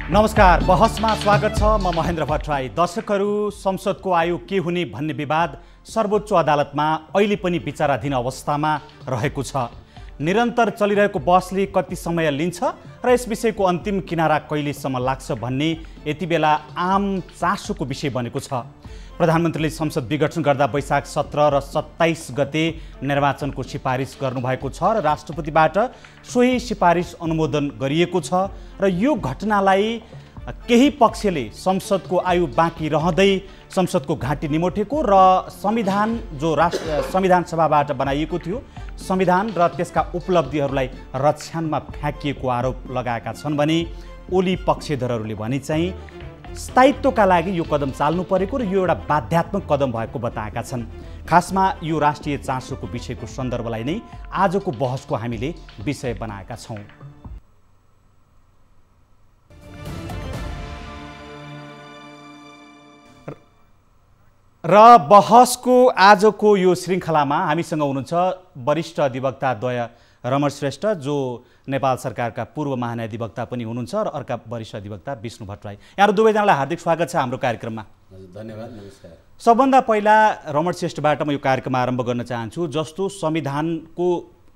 नमस्कार, बहसमा स्वागत छ। म महेन्द्र भट्टराई। दर्शकहरू, संसदको आयु के हुने भन्ने विवाद सर्वोच्च अदालतमा अहिले पनि विचाराधीन अवस्थामा रहेको छ। निरन्तर चलिरहेको बहसले कति समय लिन्छ र यस विषयको अन्तिम किनारा कहिलेसम्म लाग्छ भन्ने यति बेला आम चासोको विषय बनेको छ। प्रधानमन्त्रीले संसद विघटन गर्दा वैशाख 17 र 27 गते निर्वाचनको सिफारिस गर्नुभएको छ र राष्ट्रपतिबाट सोही सिफारिस अनुमोदन गरिएको छ र यो घटनालाई केही पक्षले संसदको आयु बाँकी रहँदै संसदको घाँटी निमोठेको र संविधान जो संविधान सभाबाट बनाइएको थियो संविधान र त्यसका उपलब्धिहरूलाई रक्षानमा फ्याँकिएको आरोप लगाएका छन् भने ओली पक्षधरहरूले भने चाहिँ स्थायित्वका लागि यो कदम चाल्नु परेको र यो एउटा बाध्यात्मक कदम भएको बताएका छन्। खासमा यो राष्ट्रिय चासोको विषयको सन्दर्भलाई नै आजको बहसको हामीले विषय बनाएका छौँ। र बहसको आजको यो श्रृङ्खलामा हामीसँग हुनुहुन्छ वरिष्ठ अधिवक्ताद्वय रमण श्रेष्ठ, जो नेपाल सरकारका पूर्व महान्यायाधिवक्ता पनि हुनुहुन्छ, र अर्का वरिष्ठ अधिवक्ता विष्णु भट्टराई। यहाँहरू दुवैजनालाई हार्दिक स्वागत छ हाम्रो कार्यक्रममा। धन्यवाद, नमस्कार। सबभन्दा पहिला रमण श्रेष्ठबाट म यो कार्यक्रम आरम्भ गर्न चाहन्छु। जस्तो संविधानको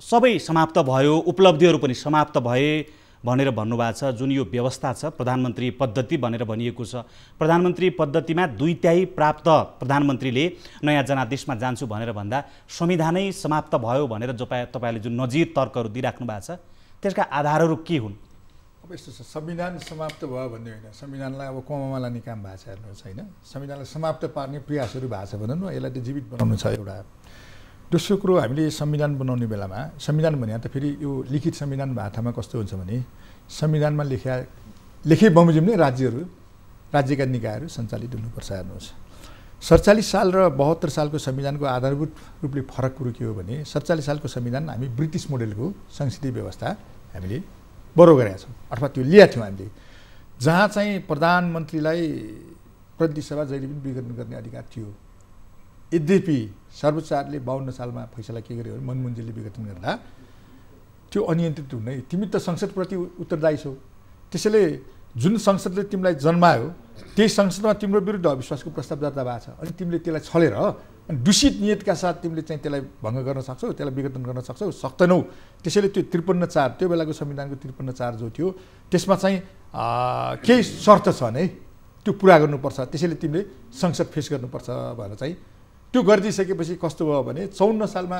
सबै समाप्त भयो, उपलब्धिहरू पनि समाप्त भए भनेर भन्नुभएको छ, जुन यो व्यवस्था छ प्रधानमन्त्री पद्धति भनेर भनिएको छ। प्रधानमन्त्री पद्धतिमा 2/3 प्राप्त प्रधानमन्त्रीले नयाँ जनादेशमा जान्छु भनेर भन्दा संविधानै समाप्त भयो भनेर तपाईँले जुन नजिर तर्कहरू दिइराख्नु भएको छ त्यसका आधारहरू के हुन्? अब यस्तो छ, संविधान समाप्त भयो भन्ने होइन, संविधानलाई अब कोमामा लाने काम भएको छ हेर्नुहोस् होइन। संविधानलाई समाप्त पार्ने प्रयासहरू भएको छ भनौँ न, यसलाई त जीवित बनाउनु छ एउटा। दोस्रो कुरो, हामीले संविधान बनाउने बेलामा संविधान भने त फेरि यो लिखित संविधान भाषामा कस्तो हुन्छ भने संविधानमा लेखे बमोजिम नै राज्यका निकायहरू सञ्चालित हुनुपर्छ। हेर्नुहोस्, 47 साल र 72 सालको संविधानको आधारभूत रूपले फरक कुरो के हो भने 47 सालको संविधान हामी ब्रिटिस मोडेलको संसदीय व्यवस्था हामीले बरो गरेका छौँ, अथवा त्यो ल्याएको थियौँ हामीले, जहाँ चाहिँ प्रधानमन्त्रीलाई प्रतिनिधि सभा जहिले पनि विघटन गर्ने अधिकार थियो। यद्यपि सर्वोच्च अदालतले 52 सालमा फैसला के गर्यो भने मनमोहनजीले विघटन गर्दा त्यो अनियन्त्रित हुने, तिमी त संसदप्रति उत्तरदायी छौ, त्यसैले जुन संसदले तिमीलाई जन्मायो त्यही संसदमा तिम्रो विरुद्ध अविश्वासको प्रस्ताव दर्ता भएको छ, अनि तिमीले त्यसलाई छलेर अनि दूषित नियतका साथ तिमीले चाहिँ त्यसलाई भङ्ग गर्न सक्छौ, त्यसलाई विघटन गर्न सक्छौ, सक्दैनौ। त्यसैले त्यो 53(4) त्यो बेलाको संविधानको 53(4) जो थियो त्यसमा चाहिँ केही शर्त छ भने त्यो पुरा गर्नुपर्छ, त्यसैले तिमीले संसद फेस गर्नुपर्छ भनेर चाहिँ त्यो गरिदिइसकेपछि कस्तो भयो भने 54 सालमा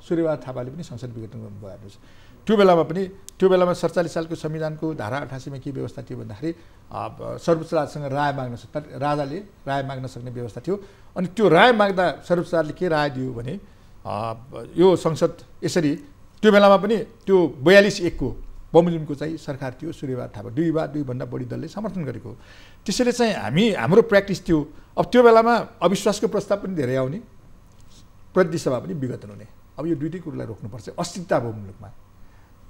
सूर्यबहादुर थापाले पनि संसद विघटन गर्नुभयो। हेर्नुहोस्, त्यो बेलामा 47 सालको संविधानको धारा 88मा के व्यवस्था थियो भन्दाखेरि सर्वोच्च अदालतसँग राजाले राय माग्न सक्ने व्यवस्था थियो। अनि त्यो राय माग्दा सर्वोच्च अदालतले के राय दियो भने यो संसद यसरी, त्यो बेलामा पनि त्यो 42-1 को बमोजिमको चाहिँ सरकार थियो, सूर्यबहादुर थापा 2 वा 2 भन्दा बढी दलले समर्थन गरेको। त्यसैले चाहिँ हाम्रो प्र्याक्टिस थियो। अब त्यो बेलामा अविश्वासको प्रस्ताव पनि धेरै आउने, प्रतिनिधि सभा पनि विघटन हुने। अब यो दुईटै कुरोलाई रोक्नुपर्छ, अस्थिरता भयो मुलुकमा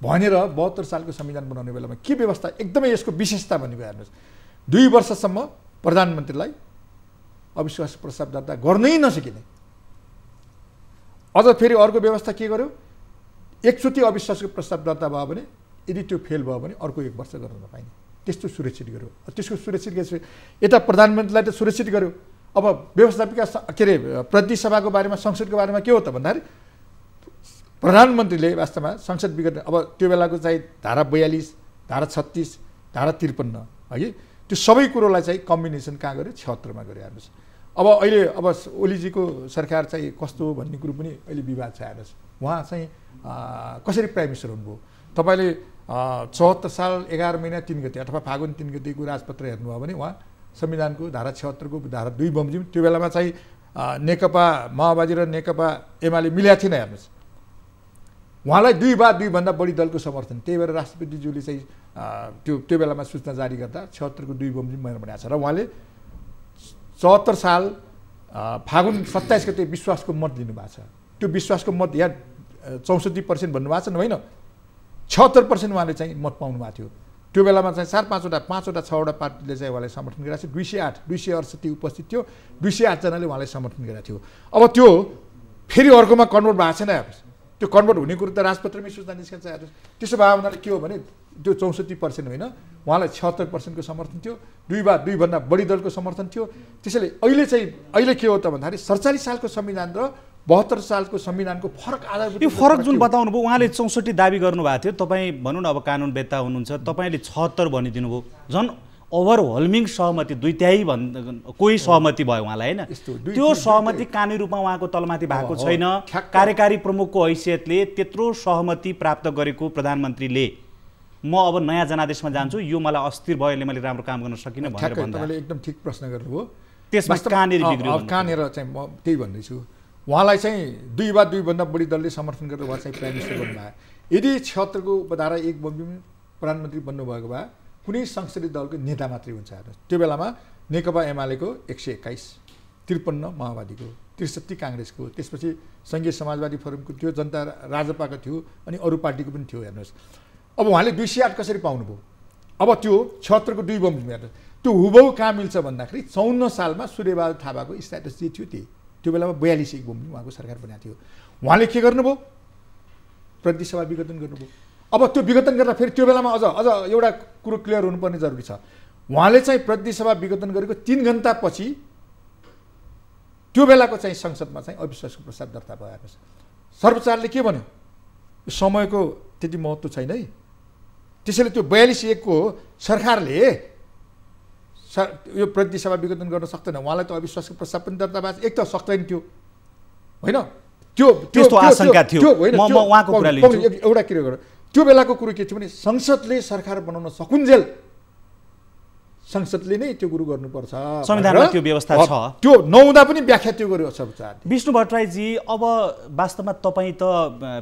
भनेर 72 सालको संविधान बनाउने बेलामा के व्यवस्था, एकदमै यसको विशेषता भनेको हेर्नुहोस्, 2 वर्षसम्म प्रधानमन्त्रीलाई अविश्वास प्रस्ताव दर्ता गर्नै नसकिने। अझ फेरि अर्को व्यवस्था के गर्यो, एकचोटि अविश्वासको प्रस्ताव दर्ता भयो भने यदि त्यो फेल भयो भने अर्को 1 वर्ष गर्न नपाइने, त्यस्तो सुरक्षित गर्यो। त्यसको सुरक्षित यता प्रधानमन्त्रीलाई त सुरक्षित गर्यो। अब व्यवस्थापिका के अरे प्रतिनिधि सभाको बारेमा, संसदको बारेमा के हो त भन्दाखेरि प्रधानमन्त्रीले वास्तवमा संसद विघटन, अब त्यो बेलाको चाहिँ धारा 42, धारा 36, धारा 53 है, त्यो सबै कुरोलाई चाहिँ कम्बिनेसन कहाँ गर्यो, 76 मा गर्यो। हेर्नुहोस्, अब अहिले ओलीजीको सरकार चाहिँ कस्तो हो भन्ने कुरो पनि अहिले विवाद छ। हेर्नुहोस्, उहाँ चाहिँ कसरी प्राइम मिनिस्टर हुनुभयो, तपाईँले 74 साल 11 महिना 3 गते अथवा फागुन 3 गतेको राजपत्र हेर्नुभयो भने उहाँ संविधानको धारा 76 को धारा 2 बमोजिम, त्यो बेलामा चाहिँ नेकपा माओवादी र नेकपा एमाले मिलेको थिएन। हेर्नुहोस्, उहाँलाई 2 वा 2 भन्दा बढी दलको समर्थन, त्यही भएर राष्ट्रपतिज्यूले चाहिँ त्यो बेलामा सूचना जारी गर्दा 76 को 2 बमोजिम भनेको छ। र उहाँले 74 साल फागुन 27 गते विश्वासको मत दिनुभएको छ। त्यो विश्वासको मत यहाँ 64% भन्नुभएको छ, होइन 76% उहाँले चाहिँ मत पाउनु भएको थियो। त्यो बेलामा चाहिँ 4-5वटा 6वटा पार्टीले चाहिँ उहाँलाई समर्थन गरेको थियो। 268 उपस्थित थियो, 208 जनाले उहाँलाई समर्थन गरेको थियो। अब त्यो फेरि अर्कोमा कन्भर्ट भएको छैन। त्यो त्यो कन्भर्ट हुने कुरो त राजपत्रमै सूचना निस्कन्छ हेर्नुहोस्। त्यसो भए उनीहरूले के हो भने त्यो 64% होइन, उहाँलाई 76% को समर्थन थियो, दुईभन्दा बढी दलको समर्थन थियो। त्यसैले अहिले के हो त भन्दाखेरि 47 सालको संविधान र 72 सालको संविधानको फरक आधारभूत यो फरक जुन बताउनु भयो, उहाँले 64 दाबी गर्नुभएको थियो, तपाईँ भनौँ न अब कानुनवेत्ता हुनुहुन्छ, तपाईँले 76 भनिदिनु भयो। झन् ओभरहोल्मिङ सहमति, 2/3 कोही सहमति भयो उहाँलाई होइन। त्यो सहमति कानुनी रूपमा उहाँको तलमाथि भएको छैन। कार्यकारी प्रमुखको हैसियतले त्यत्रो सहमति प्राप्त गरेको प्रधानमन्त्रीले म अब नयाँ जनादेशमा जान्छु, यो मलाई अस्थिर भयो, यसले मैले राम्रो काम गर्न सकिनँ भनेर भन्दा तपाईँले एकदम ठिक प्रश्न गर्नुभयो। त्यसमा कहाँनिर बिग्रियो? कहाँनिर चाहिँ म त्यही भन्दैछु, उहाँलाई चाहिँ 2/2 भन्दा बढी दलले समर्थन गरेर उहाँ चाहिँ प्राइम मिनिस्टर बन्नुभयो। यदि 76 को उपधारा 1 बमोजिम प्रधानमन्त्री बन्नुभएको भए कुनै संसदीय दलको नेता मात्रै हुन्छ हेर्नुहोस्। त्यो बेलामा नेकपा एमालेको 121, 53 माओवादीको, 63 काङ्ग्रेसको, त्यसपछि सङ्घीय समाजवादी फोरमको थियो, जनता राजपाको थियो, अनि अरू पार्टीको पनि थियो हेर्नुहोस्। अब उहाँले 208 कसरी पाउनुभयो? अब त्यो 76 को 2 बमोजिम हेर्नुहोस्, त्यो हुबहु कहाँ मिल्छ भन्दाखेरि 54 सालमा सूर्यबहादुर थापाको स्ट्याटस जे थियो त्यही। त्यो बेलामा 42 1 बमोजिम उहाँको सरकार बनाएको थियो। उहाँले के गर्नुभयो? प्रतिनिधि सभा विघटन गर्नुभयो। अब त्यो विघटन गर्दा फेरि त्यो बेलामा अझ एउटा कुरो क्लियर हुनुपर्ने जरुरी छ। उहाँले चाहिँ प्रतिनिधि सभा विघटन गरेको 3 घण्टा पछि त्यो बेलाको चाहिँ संसदमा चाहिँ अविश्वासको प्रस्ताव दर्ता भयो हेर्नुहोस्। सर्वोच्चले के भन्यो? समयको त्यति महत्त्व छैन है, त्यसैले त्यो 42 1 को सरकारले यो प्रतिनिधि सभा विघटन गर्न सक्दैन। उहाँलाई त अविश्वासको प्रस्ताव पनि दर्ता भएको, एक त सक्दैन थियो होइन, त्यो त्यस्तो आशंका थियो। म उहाँको कुरा लिन्छु। एउटा के गर्नु, त्यो बेलाको कुरो के थियो भने संसदले सरकार बनाउन सकुन्जेल संसदले नै त्यो कुरो गर्नुपर्छ, संविधानमा त्यो व्यवस्था छ। त्यो नहुँदा पनि व्याख्या त्यो गर्यो सर्वोच्च। विष्णु भट्टराईजी, अब वास्तवमा तपाईँ त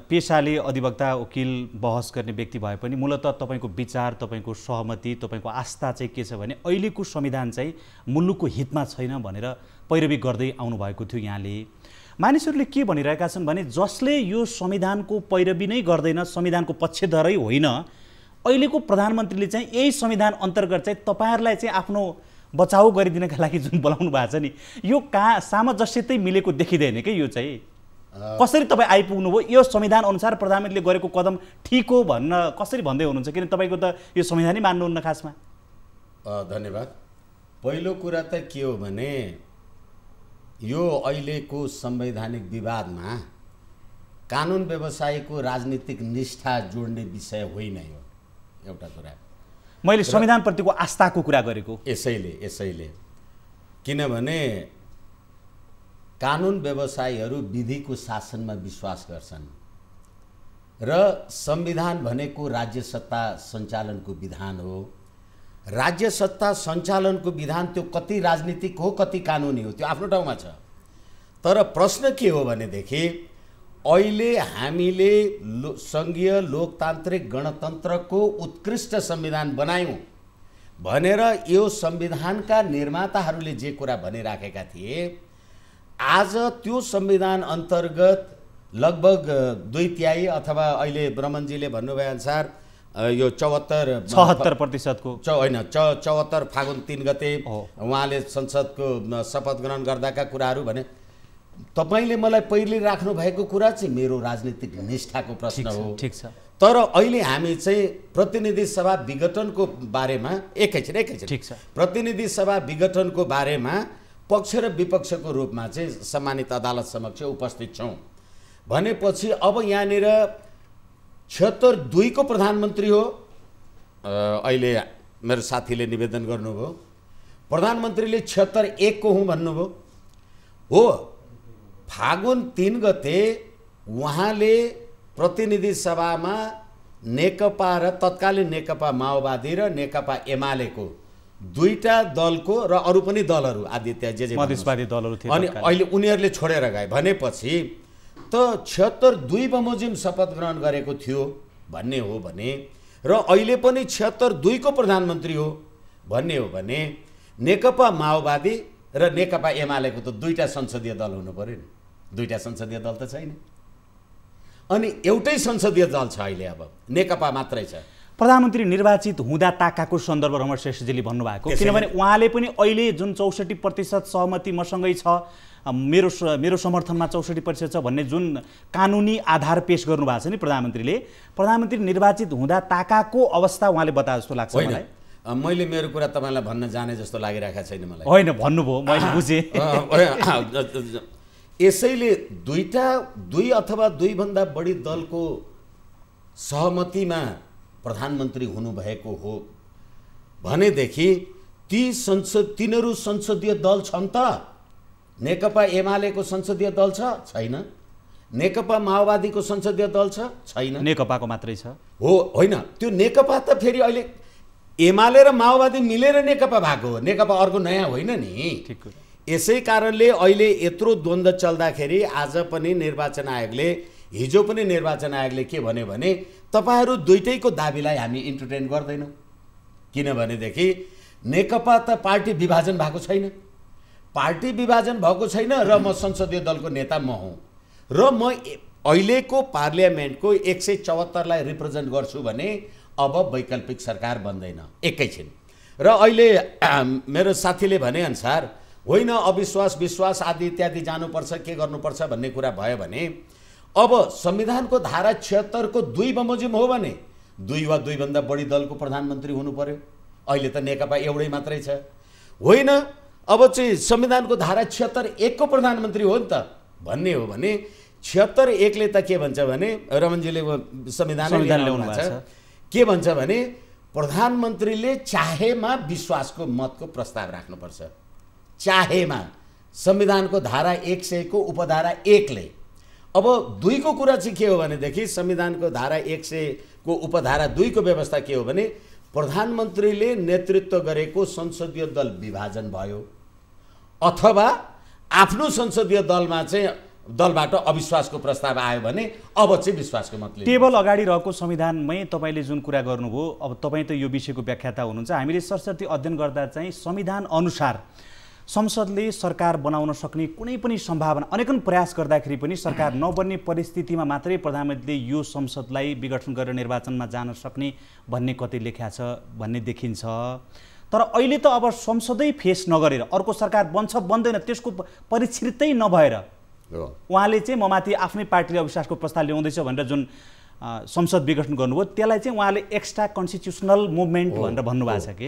पेशाले अधिवक्ता वकिल बहस गर्ने व्यक्ति भए पनि मूलतः तपाईँको विचार, तपाईँको सहमति, तपाईँको आस्था चाहिँ के छ भने अहिलेको संविधान चाहिँ मुलुकको हितमा छैन भनेर पैरवी गर्दै आउनुभएको थियो। यहाँले मानिसहरूले के भनिरहेका छन् भने जसले यो संविधानको पैरवी नै गर्दैन, संविधानको पक्षधरै होइन, अहिलेको प्रधानमन्त्रीले चाहिँ यही संविधान अन्तर्गत चाहिँ तपाईँहरूलाई चाहिँ आफ्नो बचाउ गरिदिनका लागि जुन बोलाउनु भएको छ नि, यो कहाँ सामञ्जस्यतै मिलेको देखिँदैन कि? यो चाहिँ कसरी तपाईँ आइपुग्नुभयो? यो संविधान अनुसार प्रधानमन्त्रीले गरेको कदम ठिक हो भन्न कसरी भन्दै हुनुहुन्छ? किन तपाईँको त यो संविधानै मान्नुहुन्न खासमा। धन्यवाद। पहिलो कुरा त के हो भने यो अहिलेको संवैधानिक विवादमा कानुन व्यवसायको राजनीतिक निष्ठा जोड्ने विषय होइन। यो एउटा कुरा मैले संविधानप्रतिको आस्थाको कुरा गरेको यसैले किनभने कानुन व्यवसायीहरू विधिको शासनमा विश्वास गर्छन् र संविधान भनेको राज्य सत्ता सञ्चालनको विधान हो। राज्य सत्ता सञ्चालनको विधान त्यो कति राजनीतिक हो कति कानुनी हो त्यो आफ्नो ठाउँमा छ। तर प्रश्न के हो भनेदेखि अहिले हामीले सङ्घीय लोकतान्त्रिक गणतन्त्रको उत्कृष्ट संविधान बनायौँ भनेर यो संविधानका निर्माताहरूले जे कुरा भनिराखेका थिए, आज त्यो संविधान अन्तर्गत लगभग 2/3 अथवा अहिले ब्रह्मनजीले भन्नुभए अनुसार यो 76% को होइन 74 फागुन 3 गते उहाँले संसदको शपथ ग्रहण गर्दाका कुराहरू भने तपाईले मलाई पहिले राख्नु भएको कुरा चाहिँ मेरो राजनीतिक निष्ठाको प्रश्न हो। ठीक छ। तर अहिले हामी चाहिँ प्रतिनिधि सभा विघटनको बारेमा एकैछिन ठीक छ, प्रतिनिधि सभा विघटनको बारेमा पक्ष र विपक्षको रूपमा चाहिँ सम्मानित अदालत समक्ष उपस्थित छौँ भनेपछि अब यहाँनिर 76 को प्रधानमन्त्री हो। अहिले मेरो साथीले निवेदन गर्नुभयो प्रधानमन्त्रीले 76 को हुँ भन्नुभयो हो। फागुन 3 गते उहाँले प्रतिनिधि सभामा नेकपा र तत्कालीन नेकपा माओवादी र नेकपा एमालेको दुईटा दलको र अरू पनि दलहरू आदित्य जे मधेसवादी दलहरू थिए अनि अहिले उनीहरूले छोडेर गए भनेपछि त 76 बमोजिम शपथ ग्रहण गरेको थियो भन्ने हो भने र अहिले पनि 76 को प्रधानमन्त्री हो भन्ने हो भने नेकपा माओवादी र नेकपा एमालेको त दुईटा संसदीय दल हुनु पर्यो नि। दुईटा संसदीय दल त छैन अनि एउटै संसदीय दल छ अहिले, अब नेकपा मात्रै छ। प्रधानमन्त्री निर्वाचित हुँदा ताकाको सन्दर्भ रमण श्रेष्ठजीले भन्नुभएको, किनभने उहाँले पनि अहिले जुन 64% सहमति मसँगै छ, मेरो समर्थनमा 64% छ भन्ने जुन कानुनी आधार पेश गर्नुभएको छ नि प्रधानमन्त्रीले, प्रधानमन्त्री निर्वाचित हुँदा ताकाको अवस्था उहाँले बताए जस्तो लाग्छ मलाई। मैले मेरो कुरा तपाईँलाई भन्न जाने जस्तो लागिरहेको छैन मलाई। होइन, भन्नुभयो, मैले बुझेँ। यसैले दुई अथवा दुईभन्दा बढी दलको सहमतिमा प्रधानमन्त्री हुनुभएको हो भनेदेखि तिनीहरू संसदीय दल छन् त? नेकपा एमालेको संसदीय दल छैन? नेकपा माओवादीको संसदीय दल छैन? नेकपाको मात्रै छ। होइन, त्यो नेकपा त फेरि अहिले एमाले र माओवादी मिलेर नेकपा भएको हो, नेकपा अर्को नयाँ होइन नि। यसै कारणले अहिले यत्रो द्वन्द्व चल्दाखेरि आज पनि निर्वाचन आयोगले, हिजो पनि निर्वाचन आयोगले के भन्यो भने तपाईँहरू दुईटैको दाबीलाई हामी इन्टरटेन गर्दैनौँ, किनभनेदेखि नेकपा त पार्टी विभाजन भएको छैन, पार्टी विभाजन भएको छैन र म संसदीय दलको नेता म हुँ र म अहिलेको पार्लियामेन्टको 174लाई रिप्रेजेन्ट गर्छु भने अब वैकल्पिक सरकार बन्दैन एकैछिन। र अहिले मेरो साथीले भनेअनुसार होइन अविश्वास विश्वास आदि इत्यादि जानुपर्छ, के गर्नुपर्छ भन्ने कुरा भयो भने अब संविधानको धारा 76 को 2 बमोजिम हो भने 2 वा 2 भन्दा बढी दलको प्रधानमन्त्री हुनु पर्यो। अहिले त नेकपा एउटै मात्रै छ। होइन, अब चाहिँ संविधानको धारा 76(1) को प्रधानमन्त्री हो नि त भन्ने हो भने 76(1) ले त के भन्छ भने रमनजीले संविधान ल्याउनु भएको छ, के भन्छ भने प्रधानमन्त्रीले चाहेमा विश्वासको मतको प्रस्ताव राख्नुपर्छ। चाहेमा संविधानको धारा 100 को उपधारा 1 ले। अब 2 को कुरा चाहिँ के हो भनेदेखि संविधानको धारा 100 को उपधारा 2 को व्यवस्था के हो भने प्रधानमन्त्रीले नेतृत्व गरेको संसदीय दल विभाजन भयो अथवा आफ्नो संसदीय दलमा चाहिँ दलबाट अविश्वासको प्रस्ताव आयो भने अब चाहिँ विश्वासको मत लिनु। टेबल अगाडि रहेको संविधानमै तपाईले जुन कुरा गर्नुभयो, अब तपाईँ त यो विषयको व्याख्याता हुनुहुन्छ, हामीले सरसर्ती अध्ययन गर्दा चाहिँ संविधान अनुसार संसदले सरकार बनाउन सक्ने कुनै पनि सम्भावना अनेकन प्रयास गर्दाखेरि पनि सरकार नबन्ने परिस्थितिमा मात्रै प्रधानमन्त्रीले यो संसदलाई विघटन गरेर निर्वाचनमा जान सक्ने भन्ने कतै लेख्या छ भन्ने देखिन्छ। तर अहिले त अब संसदै फेस नगरेर अर्को सरकार बन्छ बन्दैन त्यसको परिष्कृतै नभएर उहाँले चाहिँ ममाथि आफ्नै पार्टीले अविश्वासको प्रस्ताव ल्याउँदैछ भनेर जुन संसद विघटन गर्नुभयो त्यसलाई चाहिँ उहाँले एक्स्ट्रा कन्स्टिट्युसनल मुभमेन्ट भनेर भन्नुभएको छ कि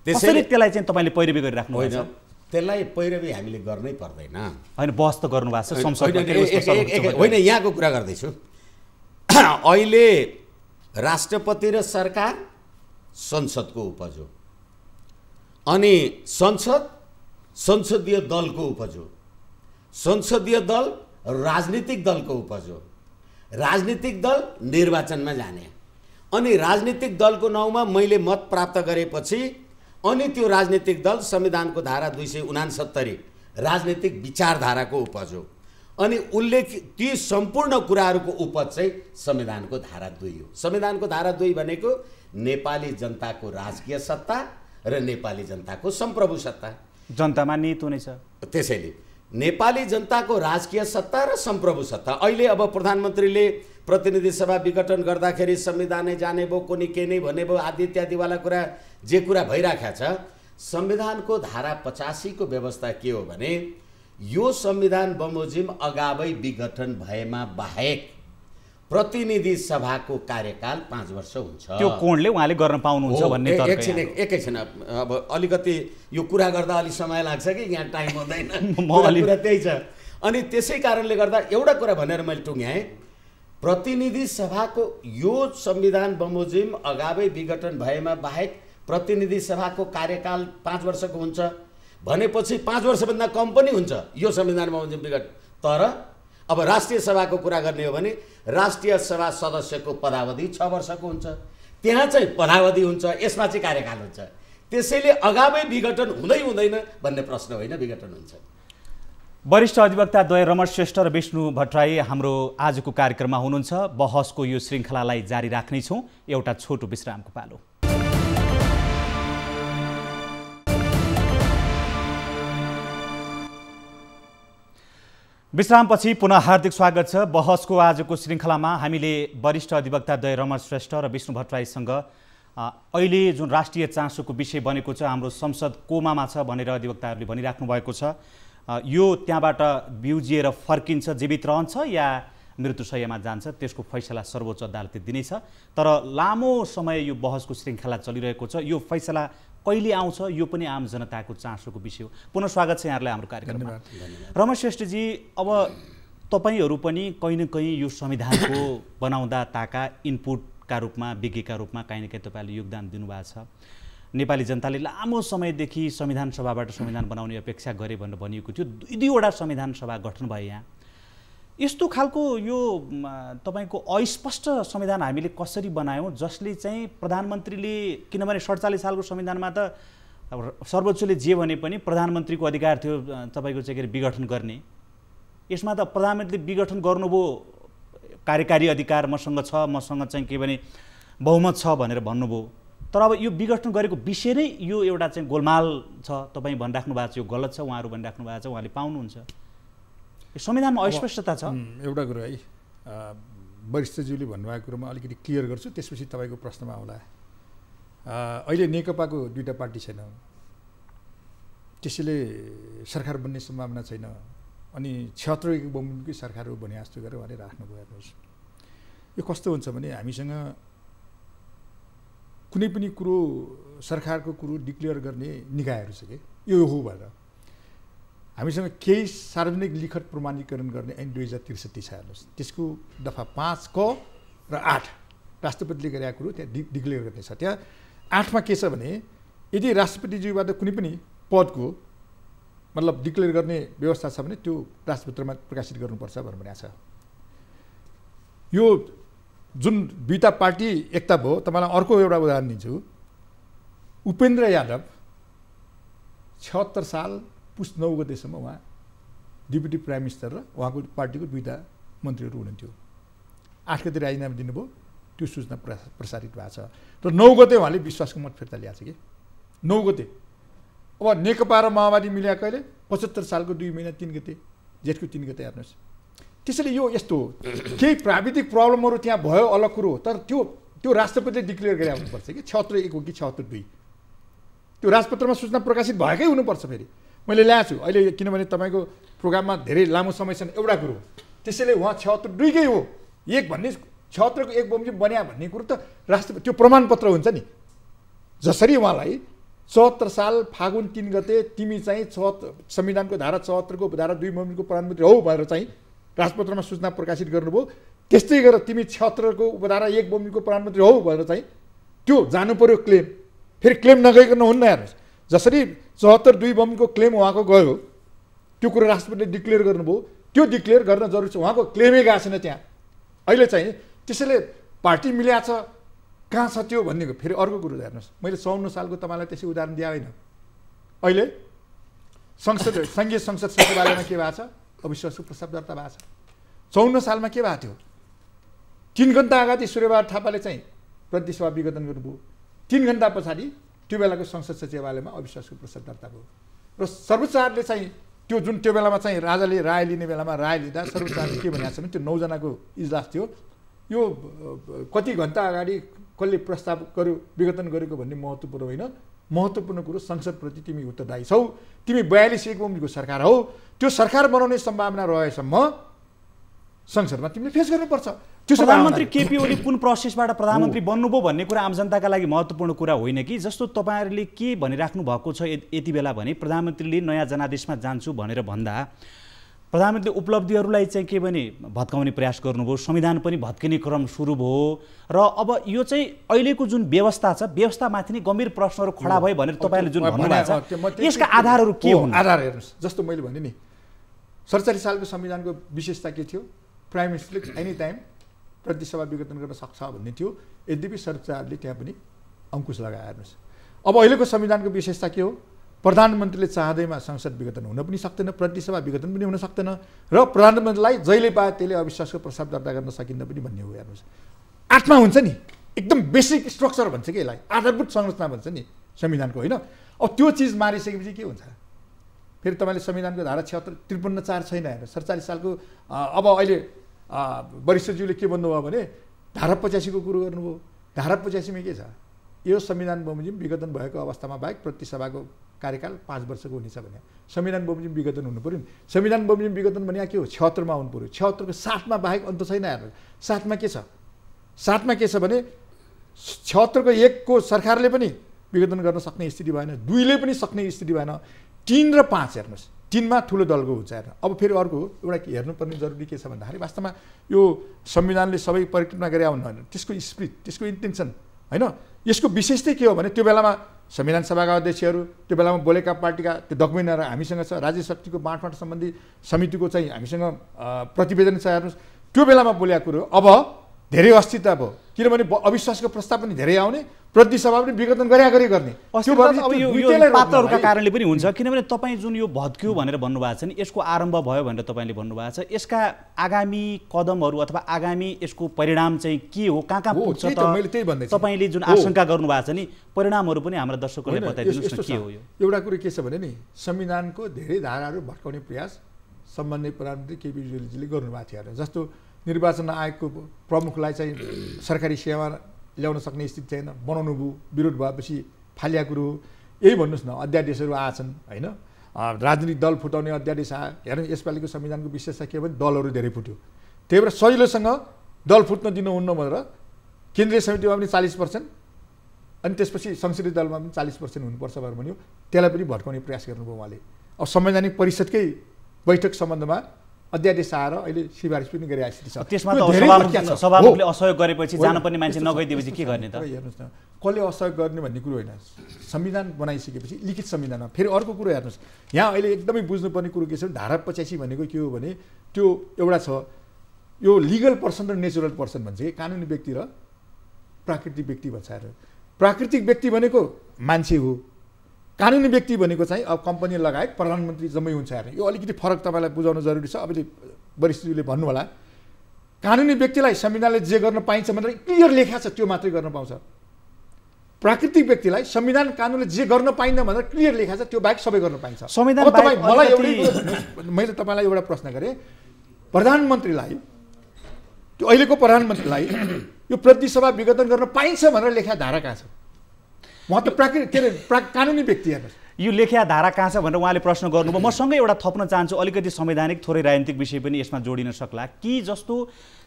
त्यसैले त्यसलाई चाहिँ तपाईले पैरवी गरिराख्नु भएको छ। त्यसलाई पैरवी हामीले गर्नै पर्दैन। हैन, बहस त गर्नुभएको छ संसदमा। होइन, यहाँको कुरा गर्दैछु। अहिले राष्ट्रपति र सरकार संसदको उपज हो अनि संसदीय दलको उपज हो। संसदीय दल राजनीतिक दलको उपज हो। राजनीतिक दल निर्वाचनमा जाने अनि राजनीतिक दलको नाउँमा मैले मत प्राप्त गरेपछि अनि त्यो राजनीतिक दल संविधानको धारा 269 राजनीतिक विचारधाराको उपज हो अनि उल्लेख ती सम्पूर्ण कुराहरूको उपज चाहिँ संविधानको धारा 2 हो। संविधानको धारा 2 भनेको नेपाली जनताको राजकीय सत्ता र नेपाली जनताको सम्प्रभु सत्ता। जनतामा निहित हुनेछ। त्यसैले नेपाली जनताको राजकीय सत्ता र सम्प्रभु सत्ता। अहिले अब प्रधानमन्त्रीले प्रतिनिधि सभा विघटन गर्दाखेरि संविधानै जाने भयो, कुनै के नै भने भयो आदि इत्यादिवाला कुरा जे कुरा भइराखेको छ, संविधानको धारा 85 को व्यवस्था के हो भने यो संविधान बमोजिम अगावै विघटन भएमा बाहेक प्रतिनिधि सभाको कार्यकाल 5 वर्ष हुन्छ। त्यो कोणले उहाँले गर्न पाउनुहुन्छ भन्ने तर्क। एकैछिन अब अलिकति यो कुरा गर्दा अलि समय लाग्छ कि यहाँ टाइम हुँदैन, कुरा त्यही छ। अनि त्यसै कारणले गर्दा एउटा कुरा भनेर मैले टुङ्ग्याएँ, प्रतिनिधि सभाको यो संविधान बमोजिम अगावै विघटन भएमा बाहेक प्रतिनिधि सभाको कार्यकाल 5 वर्षको हुन्छ भनेपछि 5 वर्षभन्दा कम पनि हुन्छ यो संविधान बमोजिम विघटन। तर अब राष्ट्रिय सभाको कुरा गर्ने हो भने राष्ट्रिय सभा सदस्यको पदावधि 6 वर्षको हुन्छ, त्यहाँ चाहिँ पदावधि हुन्छ, यसमा चाहिँ कार्यकाल हुन्छ। त्यसैले अगावै विघटन हुँदै हुँदैन भन्ने प्रश्न होइन, विघटन हुन्छ। वरिष्ठ अधिवक्ता द्वय रमण श्रेष्ठ र विष्णु भट्टराई हाम्रो आजको कार्यक्रममा हुनुहुन्छ। बहसको यो श्रृङ्खलालाई जारी राख्नेछौँ। एउटा छोटो विश्रामको पालो। विश्रामपछि पुनः हार्दिक स्वागत छ। बहसको आजको श्रृङ्खलामा हामीले वरिष्ठ अधिवक्ता दय रमण श्रेष्ठ र विष्णु भट्टराईसँग अहिले जुन राष्ट्रिय चासोको विषय बनेको छ, हाम्रो संसद कोमामा छ भनेर अधिवक्ताहरूले भनिराख्नु भएको छ, यो त्यहाँबाट बिउजिएर फर्किन्छ, जीवित रहन्छ या मृत्युशय्यामा जान्छ, त्यसको फैसला सर्वोच्च अदालतले दिनेछ। तर लामो समय यो बहसको श्रृङ्खला चलिरहेको छ। यो फैसला कहिले आउँछ यो पनि आम जनताको चासोको विषय हो। पुनः स्वागत छ यहाँलाई हाम्रो कार्यक्रममा। रमण श्रेष्ठजी, अब तपाईहरू पनि कहीँ न कहीँ यो संविधानको बनाउँदा ताका इनपुटका रूपमा, विज्ञका रूपमा कहीँ न कहीँ तपाईँले योगदान दिनुभएको छ। नेपाली जनताले लामो समयदेखि संविधान सभाबाट संविधान बनाउने अपेक्षा गरे भनेर भनिएको थियो। दुईवटा संविधान सभा गठन भयो। यहाँ यस्तो खालको यो तपाईको अस्पष्ट संविधान हामीले कसरी बनायौँ, जसले चाहिँ प्रधानमन्त्रीले, किनभने 47 सालको संविधानमा त सर्वोच्चले जे भने पनि प्रधानमन्त्रीको अधिकार थियो तपाईको चाहिँ विघटन गर्ने। यसमा त प्रधानमन्त्रीले विघटन गर्नुभयो, कार्यकारी अधिकार मसँग छ, मसँग चाहिँ के भने बहुमत छ भनेर भन्नुभयो। तर अब यो विघटन गरेको विषय नै यो एउटा चाहिँ गोलमाल छ। तपाईँ भनिराख्नु भएको छ यो गलत छ, उहाँहरू भनिराख्नु भएको छ, उहाँले पाउनुहुन्छ। संविधानमा अस्पष्टता छ। एउटा कुरो है, वरिष्ठज्यूले भन्नुभएको कुरोमा अलिकति क्लियर गर्छु, त्यसपछि तपाईँको प्रश्नमा आउला। अहिले नेकपाको दुईवटा पार्टी छैन, त्यसैले सरकार बन्ने सम्भावना छैन। अनि 76 बहुमतकै सरकार हो भने जस्तो गरेर उहाँले राख्नुभयो। हेर्नुहोस्, यो कस्तो हुन्छ भने हामीसँग कुनै पनि कुरो, सरकारको कुरो डिक्लेयर गर्ने निकायहरू छ कि यो हो भनेर। हामीसँग केही सार्वजनिक लिखत प्रमाणीकरण गर्ने ऐन 2063 छ। हेर्नुहोस्, त्यसको दफा 5 क र 8 राष्ट्रपतिले गरेका कुरो त्यहाँ डिक्लेयर गर्ने छ। त्यहाँ 8मा के छ भने, यदि राष्ट्रपतिज्यूबाट कुनै पनि पदको मतलब डिक्लेयर गर्ने व्यवस्था छ भने त्यो राजपत्रमा प्रकाशित गर्नुपर्छ भनेर भनेको छ। यो जुन दुईवटा पार्टी एकता भयो। तपाईँलाई अर्को एउटा उदाहरण दिन्छु। उपेन्द्र यादव 76 साल पुस 9 गतेसम्म उहाँ डिप्युटी प्राइम मिनिस्टर र उहाँको पार्टीको दुईवटा मन्त्रीहरू हुनुहुन्थ्यो। 8 गते राजीनामा दिनुभयो, त्यो सूचना प्रसारित भएको छ। र 9 गते उहाँले विश्वासको मत फिर्ता ल्याएको छ कि 9 गते। अब नेकपा र माओवादी मिल्या कहिले? 75 सालको 2 महिना 3 गते, जेठको 3 गते। हेर्नुहोस्, त्यसैले यो यस्तो हो, केही प्राविधिक प्रब्लमहरू त्यहाँ भयो अलग कुरो हो, तर त्यो राष्ट्रपतिले डिक्लेयर गरे हुनुपर्छ कि 76 हो कि 76 त्यो राजपत्रमा सूचना प्रकाशित भएकै हुनुपर्छ। फेरि मैले ल्याएको छु अहिले, किनभने तपाईँको प्रोग्राममा धेरै लामो समयसम्म एउटा कुरो, त्यसैले उहाँ 76 कै हो। एक भन्ने 76 को एक बमोजिम बन्या भन्ने कुरो त राष्ट्रपति त्यो प्रमाणपत्र हुन्छ नि। जसरी उहाँलाई 74 साल फागुन 3 गते तिमी चाहिँ संविधानको धारा 74 को धारा 2 बमोजिमको प्रधानमन्त्री हौ भनेर चाहिँ राजपत्रमा सूचना प्रकाशित गर्नुभयो, त्यस्तै गरेर तिमी 76 को उपधारा 1 बमोजिमको प्रधानमन्त्री हौ भनेर चाहिँ त्यो जानु पर्यो क्लेम। फेरि क्लेम नगइकन हुन्न। हेर्नुहोस्, जसरी 74 2 बमको क्लेम उहाँको गयो, त्यो कुरो राष्ट्रपतिले डिक्लेयर गर्नुभयो, त्यो डिक्लेयर गर्न जरुरी छ। उहाँको क्लेमै गएको छैन त्यहाँ अहिले चाहिँ। त्यसैले पार्टी मिल्या छ, कहाँ छ त्यो भन्ने। फेरि अर्को कुरो हेर्नुहोस्, मैले 54 सालको तपाईँलाई त्यसै उदाहरण दिए होइन। अहिले सङ्घीय संसद सचिवालयमा के भएको छ? अविश्वासको प्रस्ताव दर्ता भएको छ। 54 सालमा के भएको थियो? 3 घन्टा अगाडि सूर्यबहादुर थापाले चाहिँ प्रतिनिधि सभा विघटन गर्नुभयो। 3 घन्टा पछाडि त्यो बेलाको संसद सचिवालयमा अविश्वासको प्रस्ताव दर्ता भयो। र सर्वोच्चले चाहिँ त्यो जुन त्यो बेलामा चाहिँ राजाले राय लिने बेलामा राय लिँदा सर्वोच्चले के भनेको छ भने, त्यो 9 जनाको इजलास थियो, यो कति घन्टा अगाडि कसले प्रस्ताव गर्यो, विघटन गरेको भन्ने महत्त्वपूर्ण होइन। महत्त्वपूर्ण कुरो संसदप्रति तिमी उत्तरदायी छौ, तिमी 42 एक बहुमतको सरकार हौ, त्यो सरकार बनाउने सम्भावना रहेसम्म संसदमा तिमीले फेस गर्नुपर्छ। प्रधानमन्त्री केपी ओली कुन प्रोसेसबाट प्रधानमन्त्री बन्नुभयो भन्ने कुरा आम जनताका लागि महत्त्वपूर्ण कुरा होइन कि? जस्तो तपाईँहरूले के भनिराख्नु भएको छ यति बेला भने, प्रधानमन्त्रीले नयाँ जनादेशमा जान्छु भनेर भन्दा प्रधानमन्त्रीले उपलब्धिहरूलाई चाहिँ के भने भत्काउने प्रयास गर्नुभयो, संविधान पनि भत्किने क्रम सुरु भयो। र अब यो चाहिँ अहिलेको जुन व्यवस्था छ, व्यवस्थामाथि नै गम्भीर प्रश्नहरू खडा भयो भनेर तपाईँले जुन भन्नुभएको छ, यसका आधारहरू के हुन्? आधार हेर्नुहोस्, जस्तो मैले भने नि 47 सालको संविधानको विशेषता के थियो? प्राइम मिनिस्टरले एनी टाइम प्रतिनिधि सभा विघटन गर्न सक्छ भन्ने थियो। यद्यपि सरकारले त्यहाँ पनि अङ्कुश लगाए। हेर्नुहोस्, अब अहिलेको संविधानको विशेषता के हो? प्रधानमन्त्रीले चाहँदैमा संसद विघटन हुन पनि सक्दैन, प्रतिनिधि सभा विघटन पनि हुन सक्दैन, र प्रधानमन्त्रीलाई जहिले पाए त्यसले अविश्वासको प्रस्ताव दर्ता गर्न सकिन्न पनि भन्ने हो। हेर्नुहोस्, 8मा हुन्छ नि, एकदम बेसिक स्ट्रक्चर भन्छ कि यसलाई, आधारभूत संरचना भन्छ नि संविधानको, होइन? अब त्यो चिज मारिसकेपछि के हुन्छ? फेरि तपाईँले संविधानको धारा 53 छैन हेर्नु 47 सालको अब अहिले वरिष्ठज्यूले के भन्नुभयो भने धारा 85 को कुरो गर्नुभयो। धारा 85 मा के छ? यो संविधान बमोजिम विघटन भएको अवस्थामा बाहेक प्रतिसभाको कार्यकाल 5 वर्षको हुनेछ भने संविधान बमोजिम विघटन हुनु पर्यो नि। संविधान बमोजिम विघटन भने के हो? 76 मा आउनु पर्यो। 76 को 60 मा बाहेक अन्त छैन हेर्नु। 60 मा के छ? 60 मा के छ भने 76 को 1 को सरकारले पनि विघटन गर्न सक्ने स्थिति भएन, 2 ले पनि सक्ने स्थिति भएन, 3 र 5 हेर्नुहोस्। 3 मा ठुलो दलको हुन्छ हेर्नु। अब फेरि अर्को एउटा हेर्नुपर्ने जरुरी के छ भन्दाखेरि वास्तवमा यो संविधानले सबै परिकल्पना गरे हुन्न, त्यसको स्पिरिट, त्यसको इन्टेन्सन हैन। यसको विशेषता के हो भने त्यो बेलामा संविधान सभाका अध्यक्षहरू, त्यो बेलामा बोलेका पार्टीका त्यो डकुमेन्टहरू हामीसँग छ, राज्य शक्तिको बाँडफाँड सम्बन्धी समितिको चाहिँ हामीसँग प्रतिवेदन छ हेर्नुहोस्। त्यो बेलामा बोलेका कुरो अब धेरै अस्थिरता भयो, किनभने अविश्वासको प्रस्ताव पनि धेरै आउने, प्रतिसभा पनि विघटन गर्ने। अब यो पात्रहरूका कारणले पनि हुन्छ, किनभने तपाईँ जुन यो भत्क्यो भनेर भन्नुभएको छ नि, यसको आरम्भ भयो भनेर तपाईँले भन्नुभएको छ, यसका आगामी कदमहरू अथवा आगामी यसको परिणाम चाहिँ के हो, कहाँ पुग्छ त? तपाईँले जुन आशंका गर्नुभएको छ नि, परिणामहरू पनि हाम्रा दर्शकहरूले बताइदिनुहोस् न के हो यो? एउटा कुरो के छ भने नि, संविधानको धेरै धाराहरू भत्काउने प्रयास सम्बन्धित प्रधानमन्त्री केपी ओलीजीले गर्नुभएको थियो। जस्तो निर्वाचन आयोगको प्रमुखलाई चाहिँ सरकारी सेवा ल्याउन सक्ने स्थिति छैन, बनाउनु भयो, विरोध भएपछि फालिया कुरो हो। यही भन्नुहोस् न, अध्यादेशहरू आएछन् होइन, राजनीतिक दल फुटाउने अध्यादेश आयो। हेर्नु यसपालिको संविधानको विशेषता के भने दलहरू धेरै फुट्यो, त्यही भएर सजिलोसँग दल फुट्न दिनुहुन्न भनेर केन्द्रीय समितिमा पनि 40% अनि त्यसपछि संसदीय दलमा पनि 40% हुनुपर्छ भनेर भन्यो। त्यसलाई पनि भड्काउने प्रयास गर्नुभयो उहाँले। अब संवैधानिक परिषदकै बैठक सम्बन्धमा अध्यादेश आएर अहिले सिफारिस पनि गरिरहेको छ। त्यसमा त सभामुखले असहयोग गरेपछि जानुपर्ने मान्छे नगइदिएपछि के गर्ने त? हेर्नुहोस् न, कसले असहयोग गर्ने भन्ने कुरो होइन। संविधान बनाइसकेपछि लिखित संविधानमा फेरि अर्को कुरो हेर्नुहोस्, यहाँ अहिले एकदमै बुझ्नुपर्ने कुरो के छ भने धारा 85 भनेको के हो भने त्यो एउटा छ, यो लिगल पर्सन र नेचुरल पर्सन भन्छ कि कानुनी व्यक्ति र प्राकृतिक व्यक्ति भन्छ। प्राकृतिक व्यक्ति भनेको मान्छे हो, कानुनी व्यक्ति भनेको चाहिँ अब कम्पनी लगायत प्रधानमन्त्री जम्मै हुन्छ हेर्ने। यो अलिकति फरक तपाईँलाई बुझाउन जरुरी छ। अब वरिष्ठज्यूले भन्नु होला कानुनी व्यक्तिलाई संविधानले जे गर्न पाइन्छ भनेर क्लियर लेखा छ त्यो मात्रै गर्न पाउँछ। प्राकृतिक व्यक्तिलाई संविधान कानुनले जे गर्न पाइन्न भनेर क्लियर लेखा छ त्यो बाहेक सबै गर्न पाइन्छ। मैले तपाईँलाई एउटा प्रश्न गरेँ, प्रधानमन्त्रीलाई त्यो अहिलेको प्रधानमन्त्रीलाई यो प्रतिसभा विघटन गर्न पाइन्छ भनेर लेखा धारा कहाँ छ? म त कानुनी व्यक्ति हेर्नुहोस्, यो लेखिया धारा कहाँ छ भनेर उहाँले प्रश्न गर्नुभयो। म सँगै एउटा थप्न चाहन्छु, अलिकति संवैधानिक थोरै राजनीतिक विषय पनि यसमा जोडिन सक्ला कि जस्तो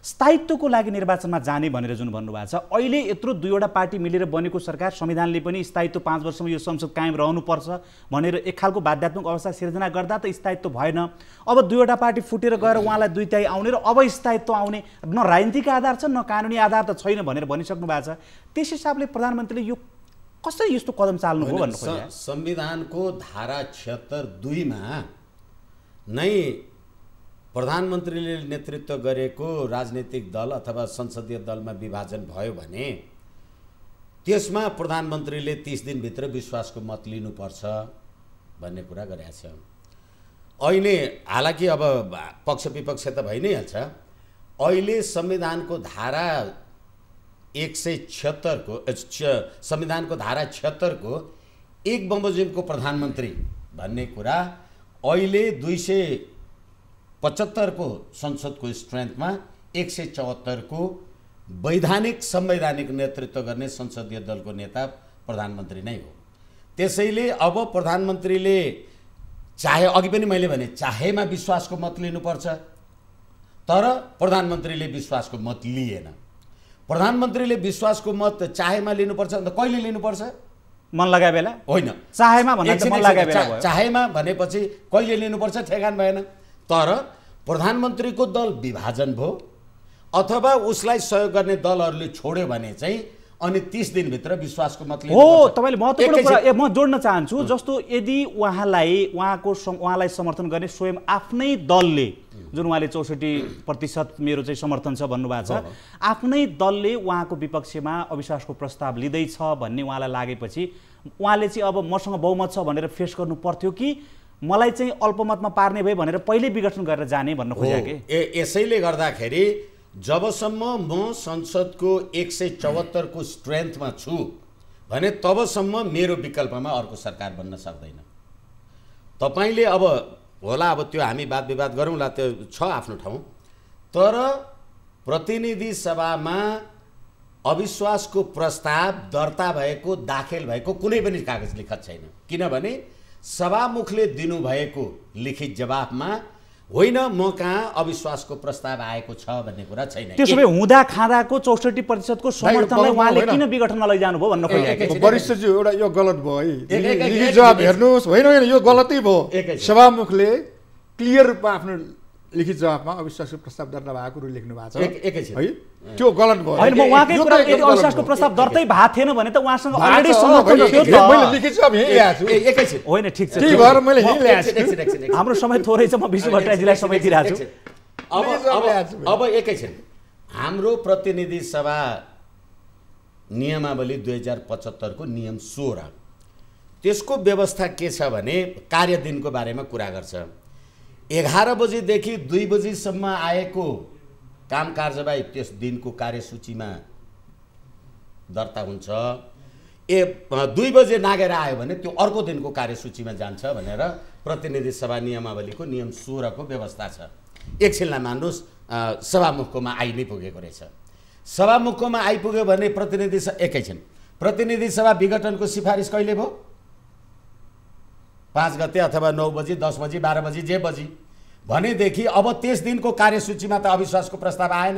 स्थायित्वको लागि निर्वाचनमा जाने भनेर जुन भन्नुभएको छ, अहिले यत्रो 2वटा पार्टी मिलेर बनेको सरकार, संविधानले पनि स्थायित्व 5 वर्षसम्म यो संसद कायम रहनुपर्छ भनेर एक खालको बाध्यात्मक अवस्था सिर्जना गर्दा त स्थायित्व भएन। अब 2वटा पार्टी फुटेर गएर उहाँलाई 2 तिहाई आउने र अब स्थायित्व आउने, न राजनीतिक आधार छ न कानुनी आधार त छैन भनेर भनिसक्नु भएको छ। त्यस हिसाबले प्रधानमन्त्रीले यो कसरी यस्तो कदम चाल्नु हो भन्नु खोजे? संविधानको धारा 76(2) मा नै प्रधानमन्त्रीले नेतृत्व गरेको राजनीतिक दल अथवा संसदीय दलमा विभाजन भयो भने त्यसमा प्रधानमन्त्रीले 30 दिनभित्र विश्वासको मत लिनुपर्छ भन्ने कुरा गरेका छ। अहिले हालाकि अब पक्ष विपक्ष त भइ नै हाल्छ। अहिले संविधानको धारा 176 को संविधानको धारा 76 को 1 बमोजिमको प्रधानमन्त्री भन्ने कुरा अहिले 275 को संसदको स्ट्रेन्थमा 174 को वैधानिक संवैधानिक नेतृत्व गर्ने संसदीय दलको नेता प्रधानमन्त्री नै हो। त्यसैले अब प्रधानमन्त्रीले चाहे अघि पनि मैले भने चाहेमा विश्वासको मत लिनुपर्छ, तर प्रधानमन्त्रीले विश्वासको मत लिएन। प्रधानमन्त्रीले विश्वासको मत चाहेमा लिनुपर्छ अन्त कहिले लिनुपर्छ? मन लगाए बेला होइन, चाहेमा भन्दा त मन लगाए बेला भयो। चाहेमा भनेपछि कहिले लिनुपर्छ ठेगान भएन। तर प्रधानमन्त्रीको दल विभाजन भयो अथवा उसलाई सहयोग गर्ने दलहरूले छोड्यो भने चाहिँ अनि 30 दिनभित्र विश्वासको मत लिनुपर्छ। हो, तपाईले महत्त्वपूर्ण कुरा म जोड्न चाहन्छु। जस्तो यदि उहाँलाई समर्थन गर्ने स्वयं आफ्नै दलले, जुन उहाँले 64% मेरो चाहिँ समर्थन छ भन्नुभएको छ, आफ्नै दलले उहाँको विपक्षमा अविश्वासको प्रस्ताव लिँदैछ भन्ने उहाँलाई लागेपछि उहाँले चाहिँ अब मसँग बहुमत छ भनेर फेस गर्नु पर्थ्यो कि मलाई चाहिँ अल्पमतमा पार्ने भए भनेर पहिले विघटन गरेर जाने भन्न खोजेको के? यसैले गर्दाखेरि जबसम्म म संसदको 174 को स्ट्रेन्थमा छु भने तबसम्म मेरो विकल्पमा अर्को सरकार बन्न सक्दैन। तपाईँले अब होला, अब त्यो हामी वाद विवाद गरौँला, त्यो छ आफ्नो ठाउँ। तर प्रतिनिधि सभामा अविश्वासको प्रस्ताव दर्ता भएको, दाखिल भएको कुनै पनि कागज लिखत छैन। किनभने सभामुखले दिनुभएको लिखित जवाफमा होइन म कहाँ अविश्वासको प्रस्ताव आएको छ भन्ने कुरा छैन। त्यसो भए हुँदा खाँदाको 64% समर्थनलाई उहाँले किन विघटनमा लैजानु भयो भन्न खोजिरहेको छु। वरिष्ठज्यू, एउटा यो गलत भयो है, लिखित जवाब हेर्नुहोस्। होइन होइन, यो गलतै भयो। सभामुखले क्लियर रूपमा आफ्नो लिखित जवाफमा अविश्वासको प्रस्ताव दर्ता भएको कुरो लेख्नु भएको छ है, त्यो गलत भयो। होइन, म उहाँकै कुरा, यदि अविश्वासको प्रस्ताव दर्तै भएको थिएन भने त उहाँसँग अलरेडी समर्थन थियो त। मैले लिखित जवाब यही ल्याएको छु। एकैछिन होइन, ठिक छ, त्यही भएर मैले यही ल्याएको छु। हाम्रो समय थोरै छ, म विष्णु भट्टराईजीलाई समय दिइरहेको छु। अब एकैछिन, हाम्रो प्रतिनिधि सभा नियमावली 2075 को नियम 16 त्यसको व्यवस्था के छ भने कार्यदिनको बारेमा कुरा गर्छ। 11 बजेदेखि 2 बजीसम्म आएको काम कारबाही त्यस दिनको कार्यसूचीमा दर्ता हुन्छ। 2 बजे नागेर आयो भने त्यो अर्को दिनको कार्यसूचीमा जान्छ भनेर प्रतिनिधि सभा नियमावलीको नियम 16 को व्यवस्था छ। एकछिनलाई मान्नुहोस्, सभामुखकोमा आइ नै पुगेको रहेछ। सभामुखकोमा आइपुग्यो भने प्रतिनिधि सभा विघटनको सिफारिस कहिले भयो? 5 गते अथवा 9 बजी, 10 बजी, 12 बजी, जे बजी भनेदेखि अब त्यस दिनको कार्यसूचीमा त अविश्वासको प्रस्ताव आएन।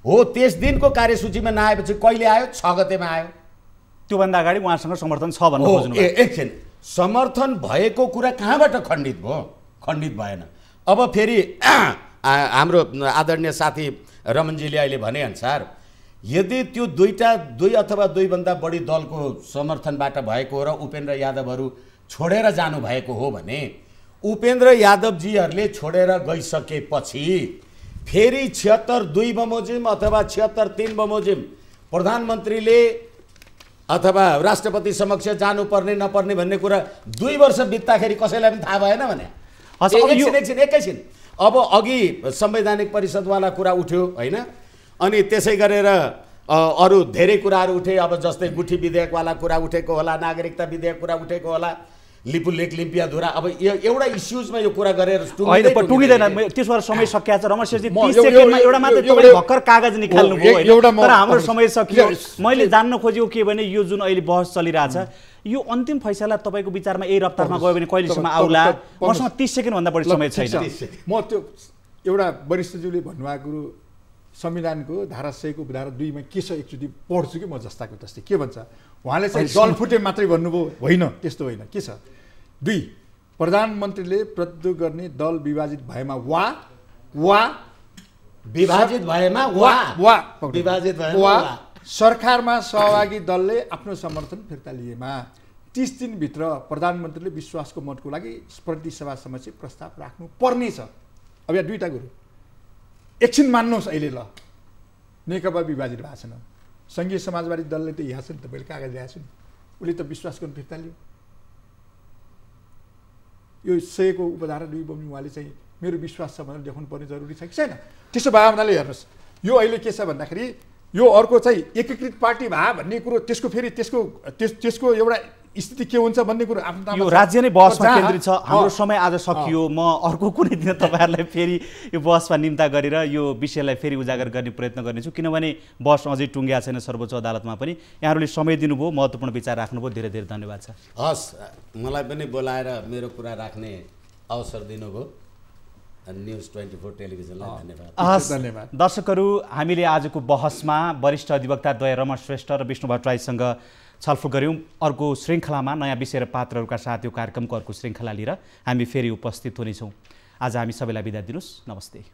हो, त्यस दिनको कार्यसूचीमा नआएपछि कहिले आयो? 6 गतेमा आयो। त्योभन्दा अगाडि उहाँसँग समर्थन छ भन्नु खोज्नु भयो। एकछिन, समर्थन भएको कुरा कहाँबाट खण्डित भयो? खण्डित भएन। अब फेरि हाम्रो आदरणीय साथी रमनजीले अहिले भनेअनुसार यदि त्यो 2 अथवा 2 भन्दा बढी दलको समर्थनबाट भएको हो र उपेन्द्र यादवहरू छोडेर जानुभएको हो भने उपेन्द्र यादवजीहरूले छोडेर गइसकेपछि फेरि 76-2 बमोजिम अथवा 76-3 बमोजिम प्रधानमन्त्रीले अथवा राष्ट्रपति समक्ष जानुपर्ने नपर्ने भन्ने कुरा 2 वर्ष बित्दाखेरि कसैलाई पनि थाहा भएन भने एकैछिन अब अघि संवैधानिक परिषदवाला कुरा उठ्यो होइन, अनि त्यसै गरेर अरू धेरै कुराहरू उठे। अब जस्तै गुठी विधेयकवाला कुरा उठेको होला, नागरिकता विधेयक कुरा उठेको होला, लिपुलेक लिम्पियाधुरा। अब एउटा इस्युजमा यो कुरा गरेर टुङ्गिँदैन, त्यसबाट समय सकिया छ। रमेशजी 30 सेकेन्डमा एउटा मात्र तपाईले भर्खर कागज निकाल्नु भयो होइन, तर हाम्रो समय सकियो। मैले जान्न खोजेको के भने यो जुन अहिले बहस चलिरहेछ यो अन्तिम फैसला तपाईको विचारमा यही रफ्तारमा गयो भने कहिलेसम्म आउला? मसँग 30 सेकेन्ड भन्दा बढी समय छैन। म त्यो एउटा वरिष्ठज्यूले भन्नुभएको कुरो संविधानको धारा 100 को धारा 2 मा के छ एकचोटि पढ्छु कि म जस्ताको तस्तै। के भन्छ उहाँले चाहिँ दल फुटे मात्रै भन्नुभयो, होइन त्यस्तो होइन। के छ 2, प्रधानमन्त्रीले प्रतिनिधित्व गर्ने दल विभाजित भएमा वा सरकारमा सहभागी दलले आफ्नो समर्थन फिर्ता लिएमा 30 दिनभित्र प्रधानमन्त्रीले विश्वासको मतको लागि प्रतिनिधि सभा समक्ष प्रस्ताव राख्नु पर्नेछ। अब यहाँ 2टा कुरो एकछिन मान्नुहोस्। अहिले ल नेकपा विभाजित भएको छैन, सङ्घीय समाजवादी दलले त यहाँ छ नि, तपाईँले कागज ल्याएको छु नि, उसले त विश्वासको फिर्ता लियो। यो 100 को उपधारा 2 बमोजिम उहाँले चाहिँ मेरो विश्वास छ भनेर देखाउनु पर्ने जरुरी छ कि छैन? त्यसो भए हुनाले हेर्नुहोस्, यो अहिले के छ भन्दाखेरि यो अर्को चाहिँ एकीकृत पार्टी भए भन्ने कुरो, त्यसको फेरि त्यसको एउटा स्थिति के हुन्छ भन्ने कुरो आफ्नो यो राज्य नै बहसमा केन्द्रित छ। हाम्रो समय आज सकियो। म अर्को कुनै दिन तपाईहरुलाई फेरि यो बहसमा निम्ता गरेर यो विषयलाई फेरि उजागर गर्ने प्रयत्न गर्नेछु, किनभने बहस अझै टुङ्गिया छैन सर्वोच्च अदालतमा पनि। यहाँहरूले समय दिनुभयो, महत्त्वपूर्ण विचार राख्नुभयो, धेरै धेरै धन्यवाद छ। हस्, मलाई पनि बोलाएर मेरो कुरा राख्ने अवसर दिनुभयो। न्युज 24 टेलिभिजनलाई धन्यवाद। दर्शकहरू, हामीले आजको बहसमा वरिष्ठ अधिवक्ता द्वय रमण श्रेष्ठ र विष्णु भट्टराईसँग छलफल गऱ्यौँ। अर्को श्रृङ्खलामा नयाँ विषय र पात्रहरूका साथ यो कार्यक्रमको अर्को श्रृङ्खला लिएर हामी फेरि उपस्थित हुनेछौँ। आज हामी सबैलाई बिदा दिनुहोस्। नमस्ते।